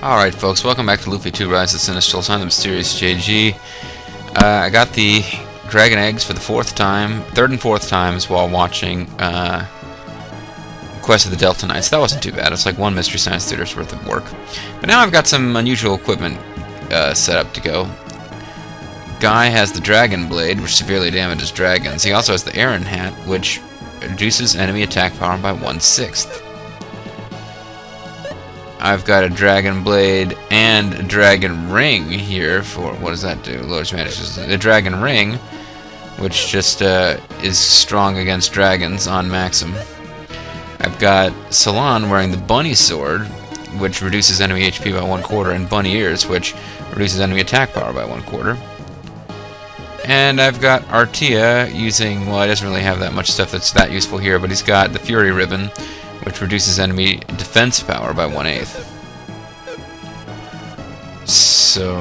Alright folks, welcome back to Lufia 2 Rise of the Sinistrals. I'm the Mysterious JG. I got the dragon eggs for the third and fourth times while watching Quest of the Delta Knights. That wasn't too bad. It's like one Mystery Science Theater's worth of work. But now I've got some unusual equipment set up to go. Guy has the Dragon Blade, which severely damages dragons. He also has the Aaron Hat, which reduces enemy attack power by 1/6. I've got a Dragon Blade and a Dragon Ring here for, what does that do? Lowers magic. The Dragon Ring, which just is strong against dragons on Maxim. I've got Salon wearing the Bunny Sword, which reduces enemy HP by 1/4, and Bunny Ears, which reduces enemy attack power by 1/4. And I've got Artia using, well, he doesn't really have that much stuff that's that useful here, but he's got the Fury Ribbon, which reduces enemy defense power by 1/8. So,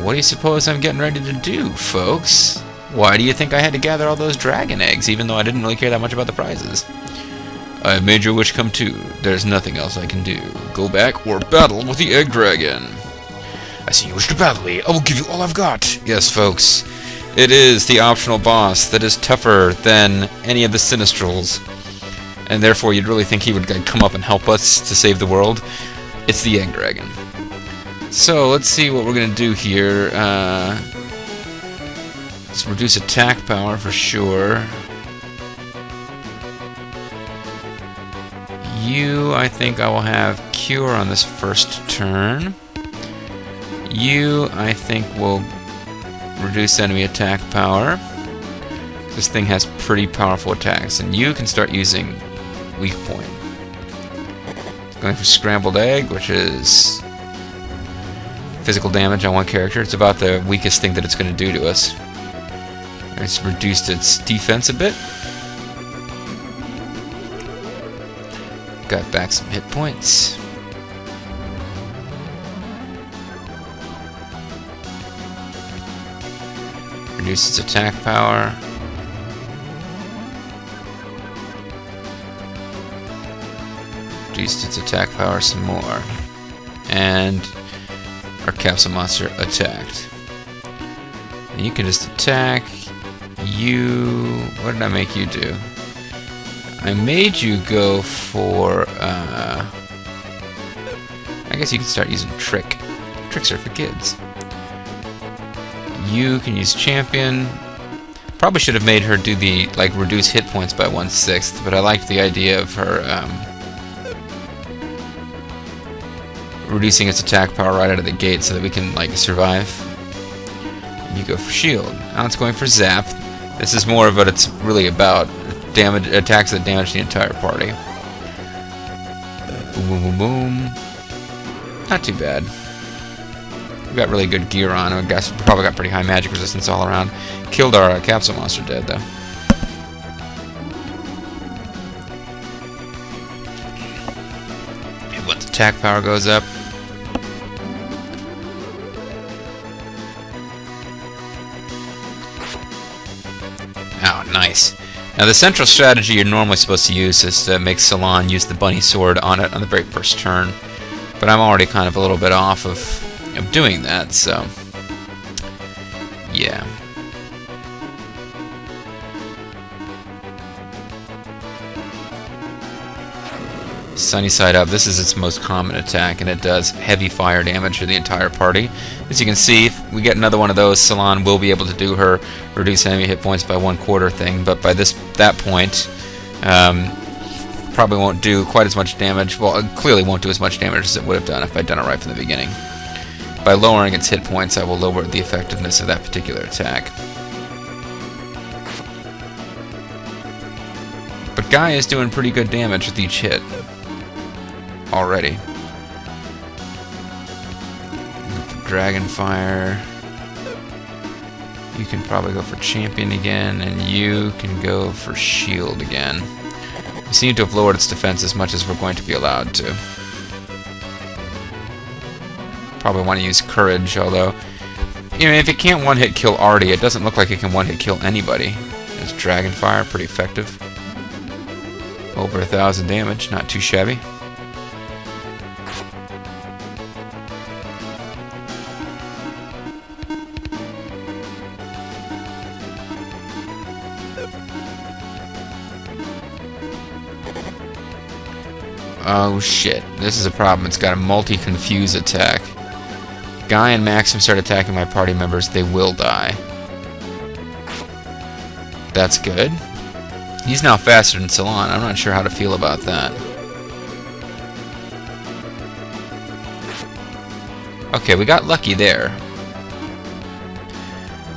what do you suppose I'm getting ready to do, folks? Why do you think I had to gather all those dragon eggs, even though I didn't really care that much about the prizes? I have made your wish come true. There's nothing else I can do. Go back or battle with the egg dragon. I see you wish to battle me. I will give you all I've got. Yes, folks. It is the optional boss that is tougher than any of the Sinistrals. And therefore you'd really think he would come up and help us to save the world. It's the Egg Dragon. So let's see what we're going to do here. Let's reduce attack power for sure. You, I think I will have Cure on this first turn. You, I think, will reduce enemy attack power. This thing has pretty powerful attacks, and you can start using Weak Point. Going for Scrambled Egg, which is physical damage on one character. It's about the weakest thing that it's going to do to us. It's reduced its defense a bit. Got back some hit points. Reduce its attack power. Reduced its attack power some more. And our capsule monster attacked. And you can just attack. You... What did I make you do? I made you go for... I guess you can start using Trick. Tricks are for kids. You can use Champion. Probably should have made her do the, like, reduce hit points by 1/6, but I liked the idea of her reducing its attack power right out of the gate so that we can, like, survive. You go for Shield. Now it's going for Zap. This is more of what it's really about. Damage attacks that damage the entire party. Boom, boom, boom, boom. Not too bad. We've got really good gear on. I guess we probably got pretty high magic resistance all around. Killed our capsule monster dead, though. And once attack power goes up. Oh, nice. Now, the central strategy you're normally supposed to use is to make Salon use the Bunny Sword on it on the very first turn. But I'm already kind of a little bit off of doing that, so yeah. Sunny Side Up, this is its most common attack, and it does heavy fire damage to the entire party. As you can see, if we get another one of those, Salon will be able to do her reduce enemy hit points by 1/4 thing, but by that point, probably won't do quite as much damage. Well, it clearly won't do as much damage as it would have done if I'd done it right from the beginning. By lowering its hit points, I will lower the effectiveness of that particular attack. But Guy is doing pretty good damage with each hit already. Dragon Fire. You can probably go for Champion again, and you can go for Shield again. We seem to have lowered its defense as much as we're going to be allowed to. Probably want to use Courage, although, you know, if it can't one-hit kill Artie, it doesn't look like it can one-hit kill anybody. It's Dragon Fire, pretty effective. Over 1,000 damage, not too shabby. Oh shit, this is a problem. It's got a multi-confuse attack. Guy and Maxim start attacking my party members, they will die. That's good. He's now faster than Salon. I'm not sure how to feel about that. Okay, we got lucky there.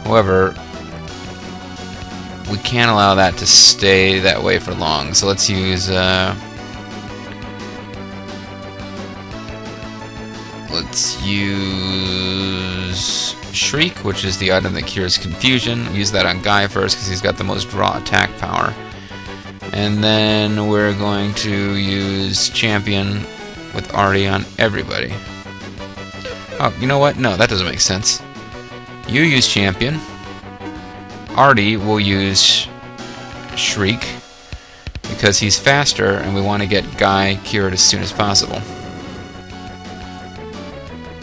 However, we can't allow that to stay that way for long. So let's use Shriek, which is the item that cures confusion. Use that on Guy first because he's got the most raw attack power. And then we're going to use Champion with Artie on everybody. Oh, you know what? No, that doesn't make sense. You use Champion. Artie will use Shriek because he's faster and we want to get Guy cured as soon as possible.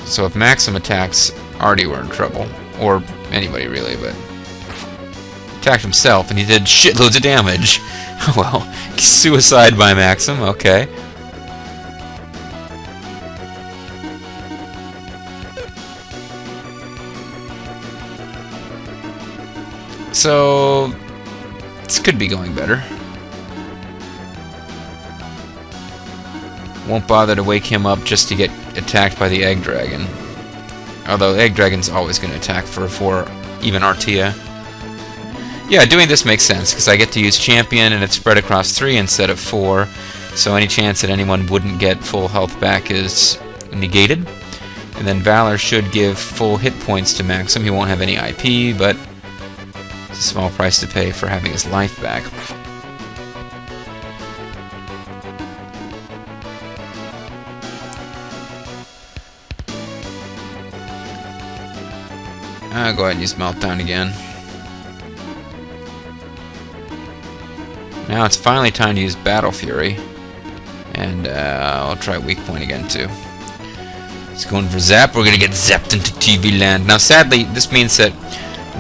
So if Maxim attacks Artie, we're in trouble. Or anybody really, but... attacked himself and he did shitloads of damage. Well, suicide by Maxim, okay. So, this could be going better. Won't bother to wake him up just to get attacked by the Egg Dragon. Although Egg Dragon's always going to attack for even Artia. Yeah, doing this makes sense, because I get to use Champion and it's spread across 3 instead of 4. So any chance that anyone wouldn't get full health back is negated. And then Valor should give full hit points to Maxim. He won't have any IP, but it's a small price to pay for having his life back. I'll go ahead and use Meltdown again. Now it's finally time to use Battle Fury. And I'll try Weak Point again too. It's going for Zap. We're going to get zapped into TV land. Now sadly, this means that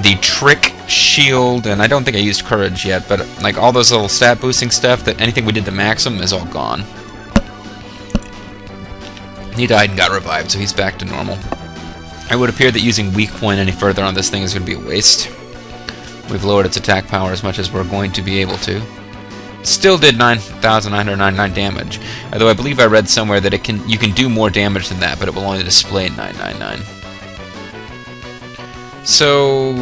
the Trick, Shield, and I don't think I used Courage yet, but like all those little stat boosting stuff, that anything we did to Maxim is all gone. He died and got revived, so he's back to normal. It would appear that using Weak Point any further on this thing is going to be a waste. We've lowered its attack power as much as we're going to be able to. Still did 9,999 damage, although I believe I read somewhere that you can do more damage than that, but it will only display 999. So,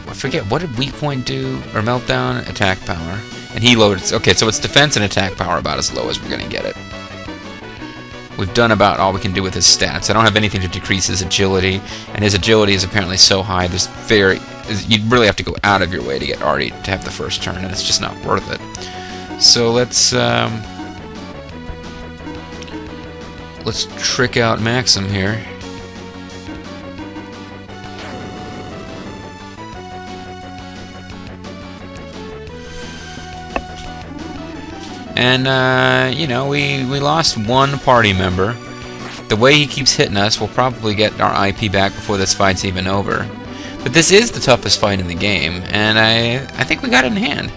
I forget, what did Weak Point do? Or Meltdown? Attack power. And he lowered okay, so it's defense and attack power about as low as we're going to get it. We've done about all we can do with his stats. I don't have anything to decrease his agility, and his agility is apparently so high, you'd really have to go out of your way to get Artie to have the first turn, and it's just not worth it. So let's trick out Maxim here. And, you know, we lost one party member. The way he keeps hitting us, we'll probably get our IP back before this fight's even over. But this is the toughest fight in the game, and I think we got it in hand.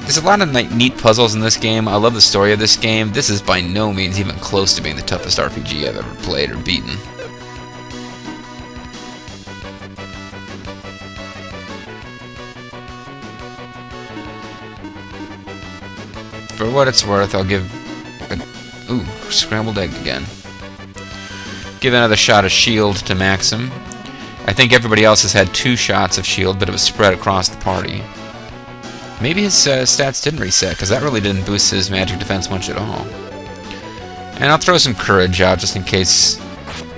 There's a lot of neat puzzles in this game. I love the story of this game. This is by no means even close to being the toughest RPG I've ever played or beaten. For what it's worth, I'll give scrambled egg again. Give another shot of shield to Maxim. I think everybody else has had 2 shots of shield, but it was spread across the party. Maybe his stats didn't reset, because that really didn't boost his magic defense much at all. And I'll throw some courage out just in case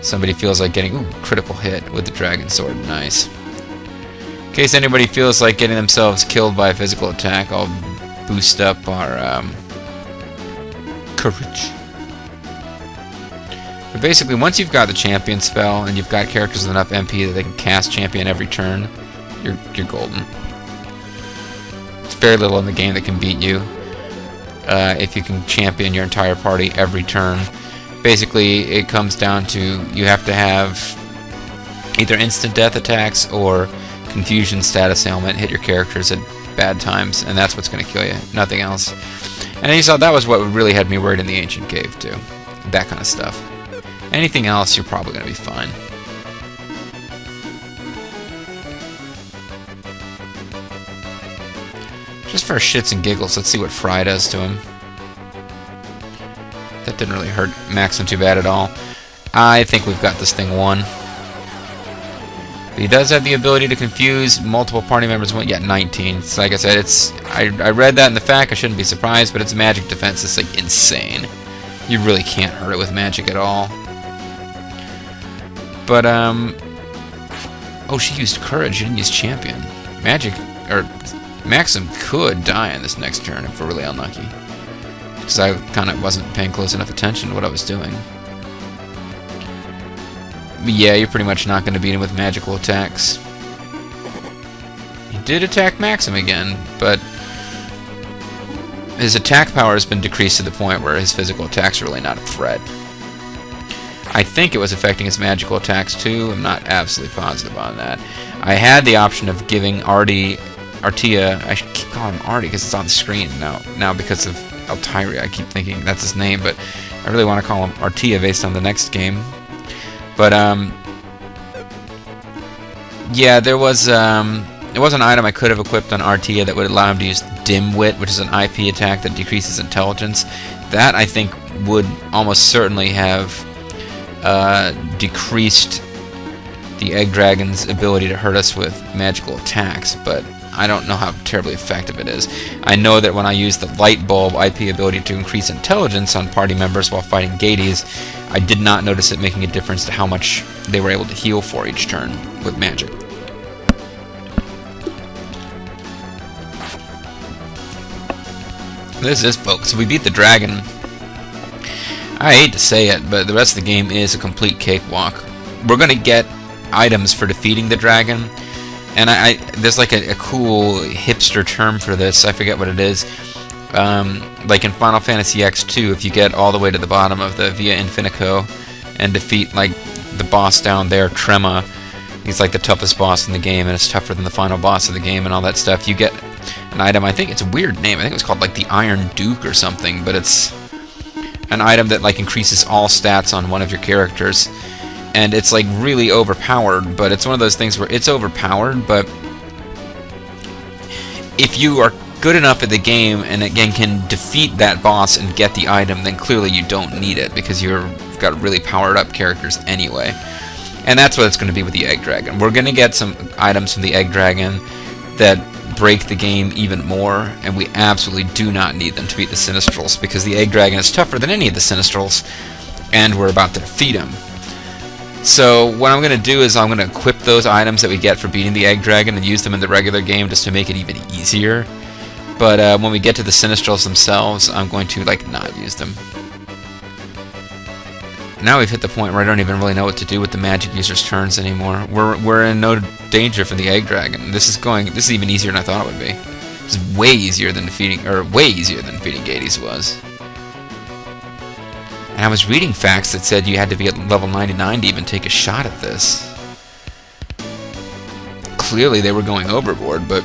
somebody feels like getting critical hit with the dragon sword. Nice. In case anybody feels like getting themselves killed by a physical attack, I'll boost up our courage. But basically, once you've got the champion spell and you've got characters with enough MP that they can cast champion every turn, you're golden. It's very little in the game that can beat you if you can champion your entire party every turn. Basically, it comes down to you have to have either instant death attacks or confusion status ailment hit your characters at bad times, and that's what's going to kill you, nothing else. And you saw that was what really had me worried in the Ancient Cave, too. That kind of stuff. Anything else, you're probably going to be fine. Just for shits and giggles, let's see what Fry does to him. That didn't really hurt Maxim too bad at all. I think we've got this thing won. But he does have the ability to confuse multiple party members. Yeah, 19. So like I said, it's I read that in the fact. I shouldn't be surprised, but its magic defense is like insane. You really can't hurt it with magic at all. But oh, she used courage. She didn't use champion. Magic or Maxim could die in this next turn if we're really unlucky. Because I kind of wasn't paying close enough attention to what I was doing. But yeah, you're pretty much not going to beat him with magical attacks. He did attack Maxim again, but his attack power has been decreased to the point where his physical attacks are really not a threat. I think it was affecting his magical attacks too. I'm not absolutely positive on that. I had the option of giving Artia, I keep calling him Artie because it's on the screen now because of Altairi. I keep thinking that's his name, but I really want to call him Artia based on the next game. But yeah, there was an item I could have equipped on Artia that would allow him to use Dim-Wit, which is an IP attack that decreases intelligence. That I think would almost certainly have decreased the Egg Dragon's ability to hurt us with magical attacks, but I don't know how terribly effective it is. I know that when I use the Light Bulb IP ability to increase intelligence on party members while fighting Gades, I did not notice it making a difference to how much they were able to heal for each turn with magic. This is, folks, we beat the dragon. I hate to say it, but the rest of the game is a complete cakewalk. We're going to get items for defeating the dragon, and there's like a cool hipster term for this. I forget what it is. Like in Final Fantasy X2, if you get all the way to the bottom of the Via Infinico and defeat like the boss down there, Trema, he's like the toughest boss in the game, and it's tougher than the final boss of the game and all that stuff. You get an item, I think it's a weird name, I think it was called like the Iron Duke or something, but it's an item that like increases all stats on one of your characters. And it's like really overpowered, but it's one of those things where it's overpowered, but if you are good enough at the game and again can defeat that boss and get the item, then clearly you don't need it because you've got really powered up characters anyway. And that's what it's going to be with the Egg Dragon. We're going to get some items from the Egg Dragon that break the game even more, and we absolutely do not need them to beat the Sinistrals because the Egg Dragon is tougher than any of the Sinistrals, and we're about to defeat him. So what I'm going to do is I'm going to equip those items that we get for beating the Egg Dragon and use them in the regular game just to make it even easier. But when we get to the Sinistrals themselves, I'm going to like not use them. Now we've hit the point where I don't even really know what to do with the magic user's turns anymore. We're in no danger from the Egg Dragon. This is even easier than I thought it would be. This is way easier than defeating Gades was. And I was reading facts that said you had to be at level 99 to even take a shot at this. Clearly they were going overboard, but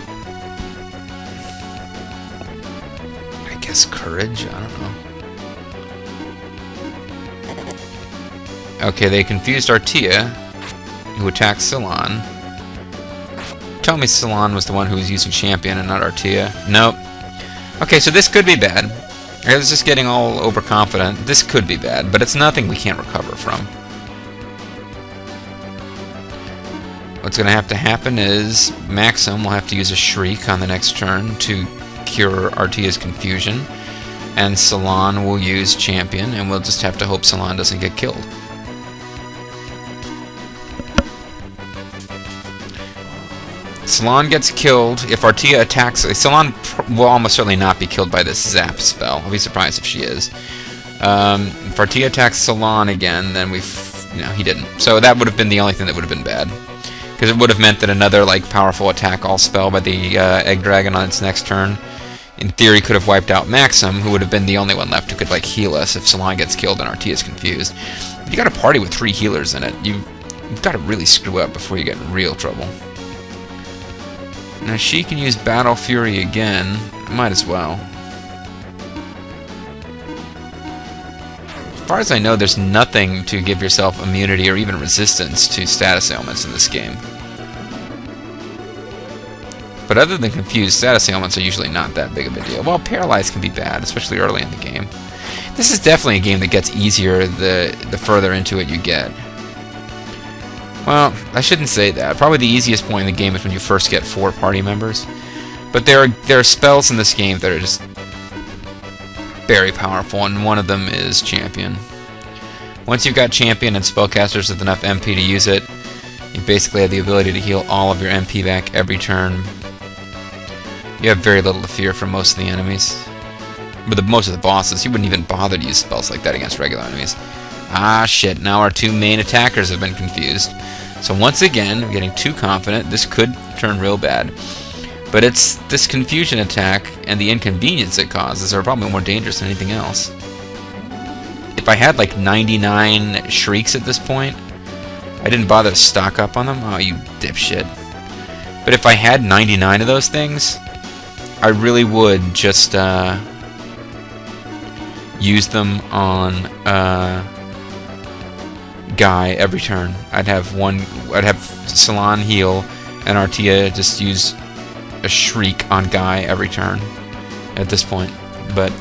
I guess courage? I don't know. Okay, they confused Artia, who attacked Salon. Tell me Salon was the one who was using Champion and not Artia. Nope. Okay, so this could be bad. I was just getting all overconfident. This could be bad, but it's nothing we can't recover from. What's going to have to happen is Maxim will have to use a Shriek on the next turn to cure Artia's confusion, and Salon will use Champion, and we'll just have to hope Salon doesn't get killed. Salon gets killed. If Artia attacks, Salon will almost certainly not be killed by this Zap spell. I'll be surprised if she is. If Artia attacks Salon again, then he didn't. So that would have been the only thing that would have been bad, because it would have meant that another like powerful attack all spell by the Egg Dragon on its next turn, in theory, could have wiped out Maxim, who would have been the only one left who could like heal us if Salon gets killed and Artia's confused. If you got a party with 3 healers in it, you've got to really screw up before you get in real trouble. Now she can use Battle Fury again. Might as well. As far as I know, there's nothing to give yourself immunity or even resistance to status ailments in this game. But other than confused, status ailments are usually not that big of a deal. Well, paralyzed can be bad, especially early in the game. This is definitely a game that gets easier the further into it you get. Well, I shouldn't say that. Probably the easiest point in the game is when you first get 4 party members. But there are spells in this game that are just very powerful, and one of them is Champion. Once you've got Champion and spellcasters with enough MP to use it, you basically have the ability to heal all of your MP back every turn. You have very little to fear from most of the enemies. But most of the bosses, you wouldn't even bother to use spells like that against regular enemies. Ah, shit, now our 2 main attackers have been confused. So once again, I'm getting too confident. This could turn real bad. But it's this confusion attack and the inconvenience it causes are probably more dangerous than anything else. If I had like 99 shrieks at this point, I didn't bother to stock up on them. Oh, you dipshit. But if I had 99 of those things, I really would just use them on Guy every turn. I'd have Salon heal and Artia just use a shriek on Guy every turn at this point. But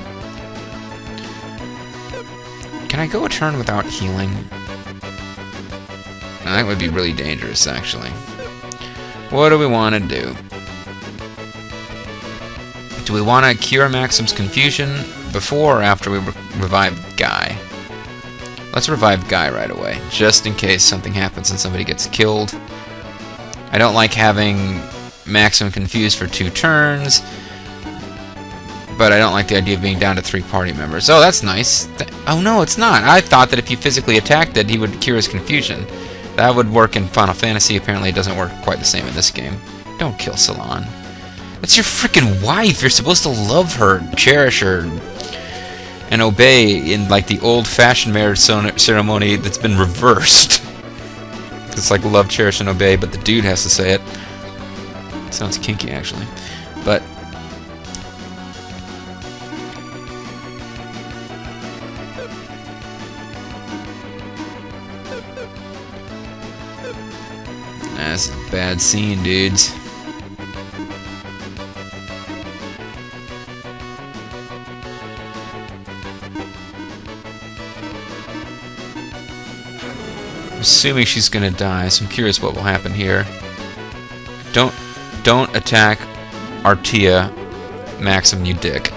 can I go a turn without healing? That would be really dangerous, actually. What do we want to do? Do we want to cure Maxim's confusion before or after we revive Guy? Let's revive Guy right away, just in case something happens and somebody gets killed. I don't like having Maxim confused for 2 turns, but I don't like the idea of being down to 3 party members. Oh, that's nice. Oh no, it's not. I thought that if you physically attacked it, he would cure his confusion. That would work in Final Fantasy. Apparently it doesn't work quite the same in this game. Don't kill Salon. That's your freaking wife. You're supposed to love her, cherish her, and obey in like the old-fashioned marriage ceremony that's been reversed. It's like love, cherish, and obey, but the dude has to say it. Sounds kinky, actually. But that's a bad scene, dudes. Assuming she's gonna die, so I'm curious what will happen here. Don't attack Artia, Maxim, you dick.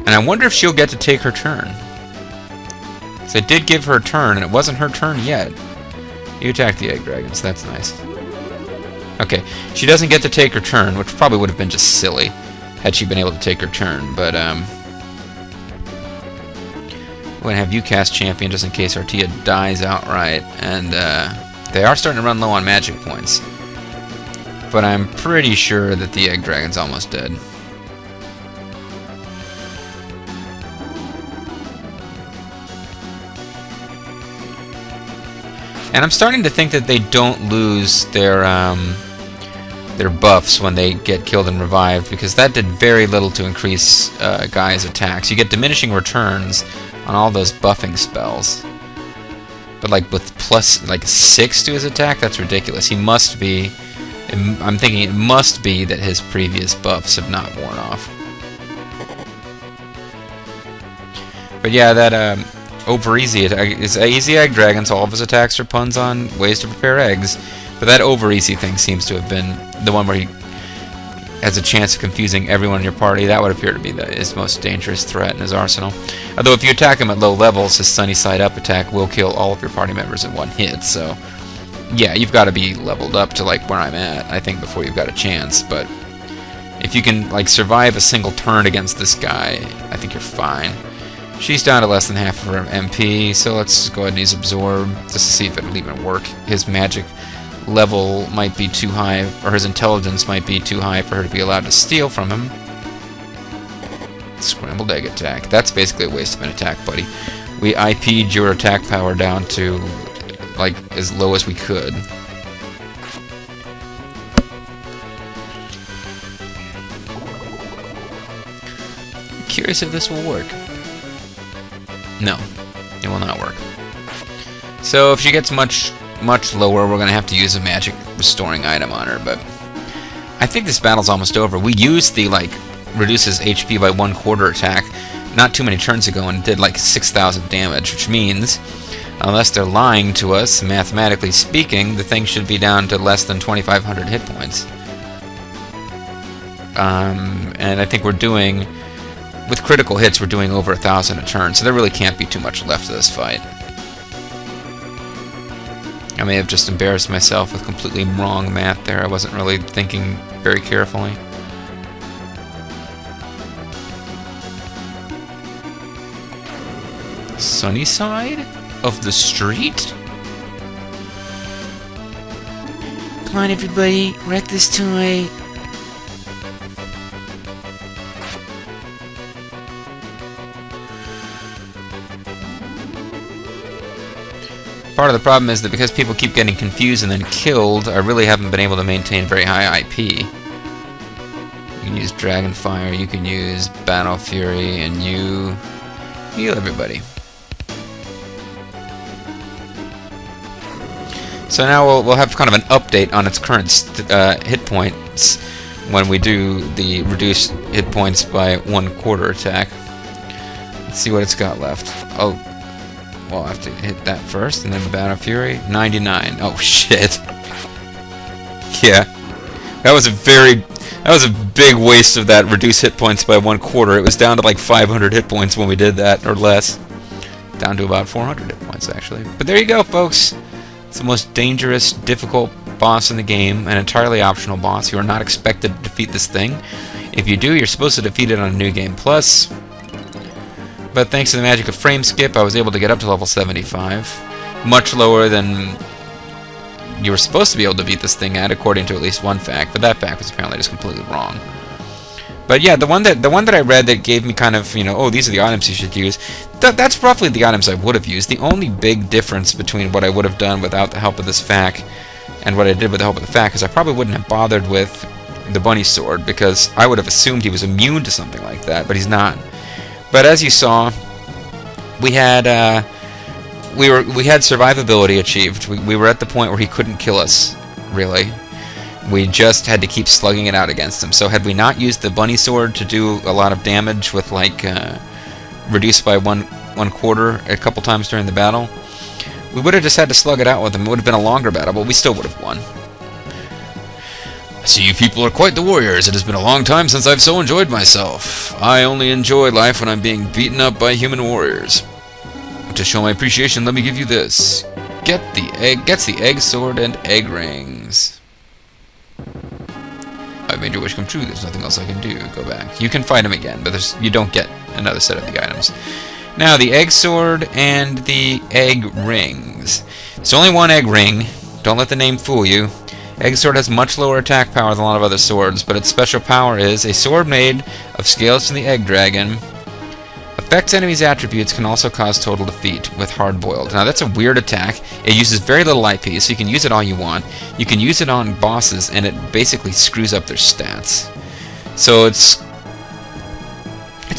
And I wonder if she'll get to take her turn. So I did give her a turn, and it wasn't her turn yet. You attacked the egg dragons, that's nice. Okay, she doesn't get to take her turn, which probably would have been just silly had she been able to take her turn, but I'm going to have you cast Champion just in case Artia dies outright, and they are starting to run low on magic points. But I'm pretty sure that the egg dragon's almost dead. And I'm starting to think that they don't lose their buffs when they get killed and revived, because that did very little to increase Guy's attacks. You get diminishing returns on all those buffing spells. But like with plus like 6 to his attack, that's ridiculous. He must be... I'm thinking it must be that his previous buffs have not worn off. But yeah, that over easy is easy egg dragon, so all of his attacks are puns on ways to prepare eggs. But that over easy thing seems to have been the one where he has a chance of confusing everyone in your party. That would appear to be his most dangerous threat in his arsenal. Although if you attack him at low levels, his sunny side up attack will kill all of your party members in one hit. So yeah, you've got to be leveled up to like where I'm at, I think, before you've got a chance. But if you can like survive a single turn against this guy, I think you're fine. She's down to less than half of her MP, so let's go ahead and use Absorb just to see if it'll even work. His magic level might be too high, or his intelligence might be too high for her to be allowed to steal from him. Scrambled egg attack. That's basically a waste of an attack, buddy. We IP'd your attack power down to like as low as we could. curious if this will work. No, it will not work. So if she gets much lower, we're going to have to use a magic restoring item on her, but I think this battle's almost over. We used the, like, reduces HP by 1/4 attack not too many turns ago and did like 6,000 damage, which means, unless they're lying to us, mathematically speaking, the thing should be down to less than 2,500 hit points. And I think we're doing, with critical hits, we're doing over 1,000 a turn, so there really can't be too much left of this fight. I may have just embarrassed myself with completely wrong math there. I wasn't really thinking very carefully. Sunny side of the street? Come on, everybody, wreck this toy. Part of the problem is that because people keep getting confused and then killed, I really haven't been able to maintain very high IP. You can use Dragon Fire, you can use Battle Fury, and you heal everybody. So now we'll have kind of an update on its current hit points when we do the reduced hit points by 1/4 attack. Let's see what it's got left. Oh. Well, I have to hit that first, and then the Battle Fury. 99. Oh shit. Yeah, that was a big waste of that reduced hit points by 1/4. It was down to like 500 hit points when we did that, or less. Down to about 400 hit points actually. But there you go, folks. It's the most dangerous, difficult boss in the game, an entirely optional boss. You are not expected to defeat this thing. If you do, you're supposed to defeat it on New Game Plus. But thanks to the magic of frame skip, I was able to get up to level 75. Much lower than you were supposed to be able to beat this thing at, according to at least one fact. But that fact was apparently just completely wrong. But yeah, the one that I read that gave me kind of, you know, oh, these are the items you should use. That's roughly the items I would have used. The only big difference between what I would have done without the help of this fact and what I did with the help of the fact is I probably wouldn't have bothered with the bunny sword, because I would have assumed he was immune to something like that, but he's not. But as you saw, we had survivability achieved. We were at the point where he couldn't kill us, really. We just had to keep slugging it out against him. So had we not used the bunny sword to do a lot of damage with like reduced by 1/4 a couple times during the battle, we would have just had to slug it out with him. It would have been a longer battle, but we still would have won. I see you people are quite the warriors. It has been a long time since I've so enjoyed myself. I only enjoy life when I'm being beaten up by human warriors. To show my appreciation, let me give you this. Gets the egg sword and egg rings. I've made your wish come true. There's nothing else I can do. Go back. You can fight him again, but you don't get another set of the items. Now, the egg sword and the egg rings. There's only one egg ring. Don't let the name fool you. Egg sword has much lower attack power than a lot of other swords, but its special power is a sword made of scales from the egg dragon. Affects enemies' attributes, can also cause total defeat with hard-boiled. Now that's a weird attack. It uses very little IP, so you can use it all you want. You can use it on bosses, and it basically screws up their stats. So it's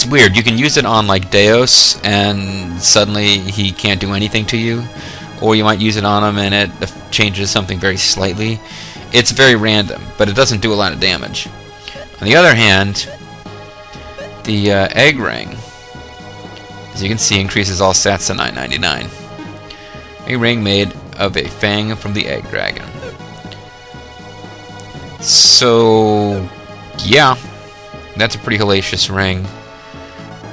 weird. You can use it on like Deus, and suddenly he can't do anything to you. Or you might use it on him, and it changes something very slightly. It's very random, but it doesn't do a lot of damage. On the other hand, the egg ring, as you can see, increases all stats to 999. A ring made of a fang from the egg dragon. So, yeah, that's a pretty hellacious ring.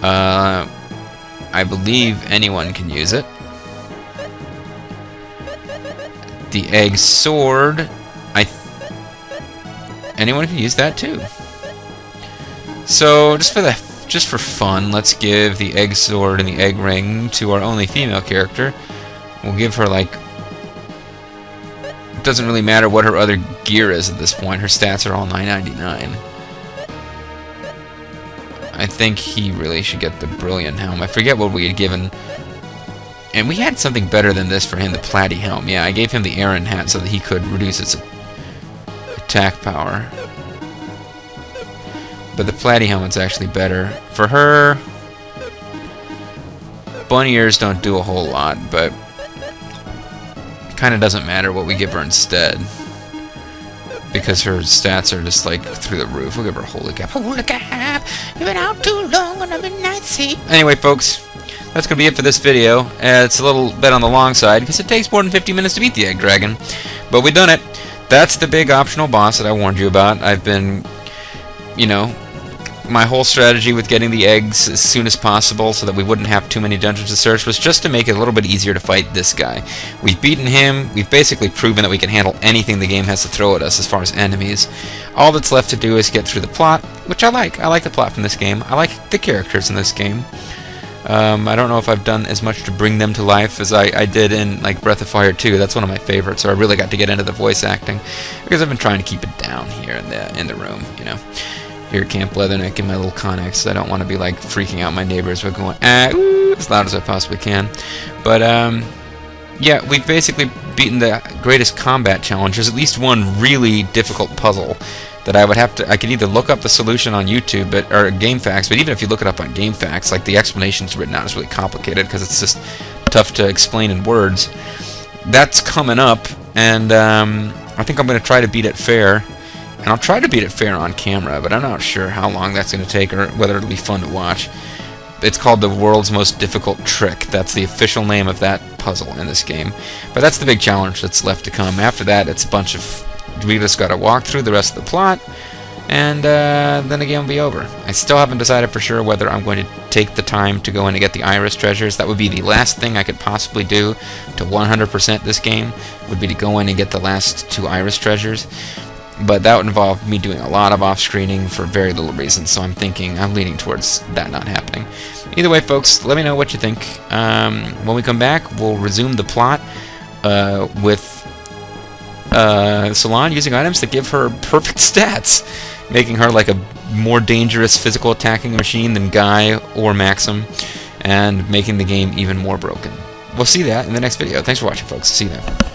I believe anyone can use it. The egg sword, anyone can use that too. So, just for fun, let's give the egg sword and the egg ring to our only female character. We'll give her, like, it doesn't really matter what her other gear is at this point. Her stats are all 999. I think he really should get the brilliant helm. I forget what we had given. And we had something better than this for him, the platy helm. Yeah, I gave him the Aaron hat so that he could reduce its attack power. but the platy helmet's actually better. For her, bunny ears don't do a whole lot, but it kind of doesn't matter what we give her instead, because her stats are just like through the roof. We'll give her holy cap. Holy cap! You've been out too long and I've been not sleep. Anyway, folks, that's gonna be it for this video. It's a little bit on the long side because it takes more than 50 minutes to beat the egg dragon, but we've done it. That's the big optional boss that I warned you about. I've been, you know, my whole strategy with getting the eggs as soon as possible so that we wouldn't have too many dungeons to search was just to make it a little bit easier to fight this guy. We've beaten him. We've basically proven that we can handle anything the game has to throw at us as far as enemies. All that's left to do is get through the plot, which I like. I like the plot from this game. I like the characters in this game. I don't know if I've done as much to bring them to life as I did in like Breath of Fire 2. That's one of my favorites, so I really got to get into the voice acting because I've been trying to keep it down here in the room, you know. Here at Camp Leatherneck in my little Connex. I don't want to be like freaking out my neighbors by going as loud as I possibly can. But yeah, we've basically beaten the greatest combat challenge. There's at least one really difficult puzzle that I could either look up the solution on YouTube or GameFAQs, but even if you look it up on GameFAQs, like the explanations written out is really complicated because it's just tough to explain in words. That's coming up, and I think I'm going to try to beat it fair. And I'll try to beat it fair on camera, but I'm not sure how long that's going to take or whether it'll be fun to watch. It's called the World's Most Difficult Trick. That's the official name of that puzzle in this game. But that's the big challenge that's left to come. After that, it's a bunch of... we just got to walk through the rest of the plot, and then the game will be over. I still haven't decided for sure whether I'm going to take the time to go in and get the Iris treasures. That would be the last thing I could possibly do to 100% this game, would be to go in and get the last 2 Iris treasures. But that would involve me doing a lot of off-screening for very little reason, so I'm leaning towards that not happening. Either way, folks, let me know what you think. When we come back, we'll resume the plot with Salon using items that give her perfect stats, making her like a more dangerous physical attacking machine than Guy or Maxim, and making the game even more broken. We'll see that in the next video. Thanks for watching, folks. See you then.